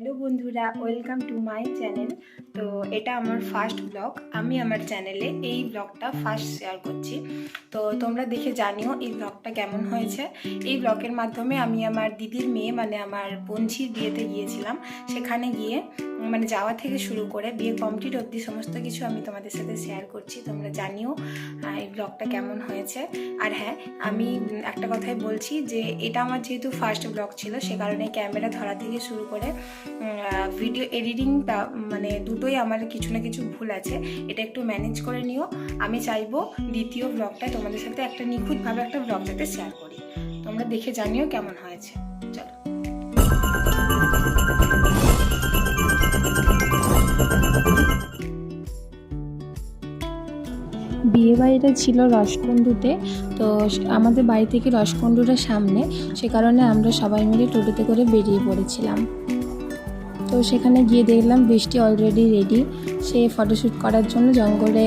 Hello বন্ধুরা, welcome to my channel. তো এটা আমার ফার্স্ট ব্লগ। আমি আমার চ্যানেলে এই ব্লগটা ফার্স্ট শেয়ার করছি। তো তোমরা দেখে জানিও এই ব্লগটা কেমন হয়েছে। এই ব্লগের মাধ্যমে আমি আমার দিদির মেয়ে মানে আমার বোনঝির বিয়েতে গিয়েছিলাম। সেখানে গিয়ে মানে যাওয়া থেকে শুরু করে বিয়ে কমপ্লিট অবধি সমস্ত কিছু আমি তোমাদের সাথে শেয়ার করছি। তোমরা জানিও এই ব্লগটা কেমন হয়েছে। আর হ্যাঁ, আমি একটা কথাই বলছি যে এটা আমার যেহেতু ফার্স্ট ব্লগ ছিল, সে কারণে ক্যামেরা ধরা থেকে শুরু করে ভিডিও এডিটিংটা মানে দুটোই আমার কিছু না কিছু ভুল আছে। এটা একটু ম্যানেজ করে নিও। আমি চাইবো দ্বিতীয় ব্লগটা তোমাদের সাথে একটা নিখুঁতভাবে একটা ব্লগ যাতে শেয়ার করি। তোমরা দেখে জানিও কেমন হয়েছে। চলো। বিয়ে বাড়িটা ছিল রসকুণ্ডুতে। তো আমাদের বাড়ি থেকে রসকুণ্ডুটার সামনে, সে কারণে আমরা সবাই মিলে টোটোতে করে বেরিয়ে পড়েছিলাম। তো সেখানে গিয়ে দেখলাম বৃষ্টি অলরেডি রেডি, সে ফটোশ্যুট করার জন্য জঙ্গলে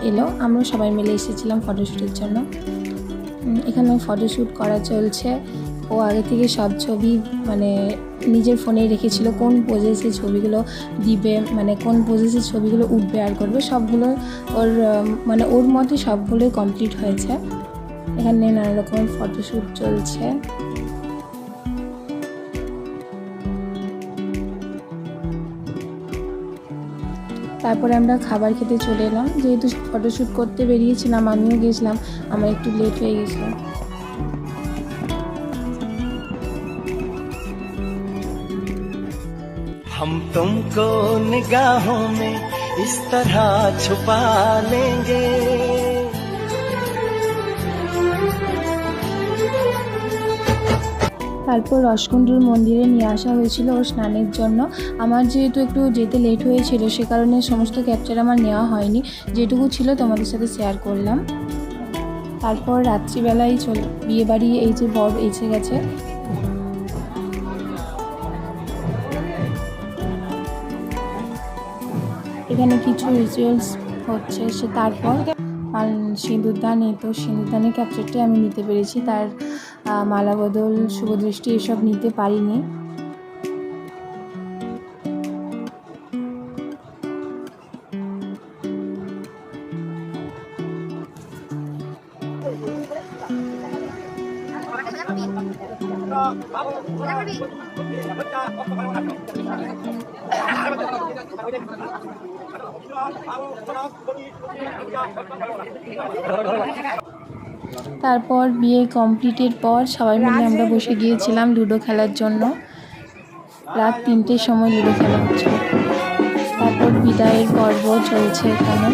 এলো। আমরা সবাই মিলে এসেছিলাম ফটোশ্যুটের জন্য। এখানে ফটোশ্যুট করা চলছে। ও আগে থেকে সব ছবি মানে নিজের ফোনে রেখেছিল, কোন পোজে সে ছবিগুলো দিবে, মানে কোন পোজে সে ছবিগুলো উঠবে আর করবে, সবগুলো ওর মানে ওর মধ্যে সবগুলোই কমপ্লিট হয়েছে। এখানে নানা রকমের ফটোশ্যুট চলছে। তারপরে আমরা খাবার খেতে চলে এলাম। যেহেতু ফটোশ্যুট করতে বেরিয়েছিলাম, আমিও গেছিলাম, আমার একটু লেট হয়ে গেছিলো। हम तुमको निगाहों में इस तरह छुपा लेंगे, তারপর রসকুণ্ডুর মন্দিরে নিয়ে আসা হয়েছিল ওর স্নানের জন্য। আমার যেহেতু একটু যেতে লেট হয়েছিল, সে কারণে সমস্ত ক্যাপচার আমার নেওয়া হয়নি, যেটুকু ছিল তোমাদের সাথে শেয়ার করলাম। তারপর রাত্রিবেলায় বিয়ে বাড়ি এই যে বর এসে গেছে। এখানে কিছু রিচুয়ালস হচ্ছে, সে তারপর সিঁদুরদান। এই তো সিঁদুরদানের ক্যাপচারটি আমি নিতে পেরেছি, তার মালা বদল, শুভদৃষ্টি এসব নিতে পারিনি। তারপর বিয়ে কমপ্লিটের পর সবাই মিলে আমরা বসে গিয়েছিলাম লুডো খেলার জন্য। রাত 3টের সময় লুডো খেলা হচ্ছে। তারপর বিদায়ের পর্ব চলছে এখানে।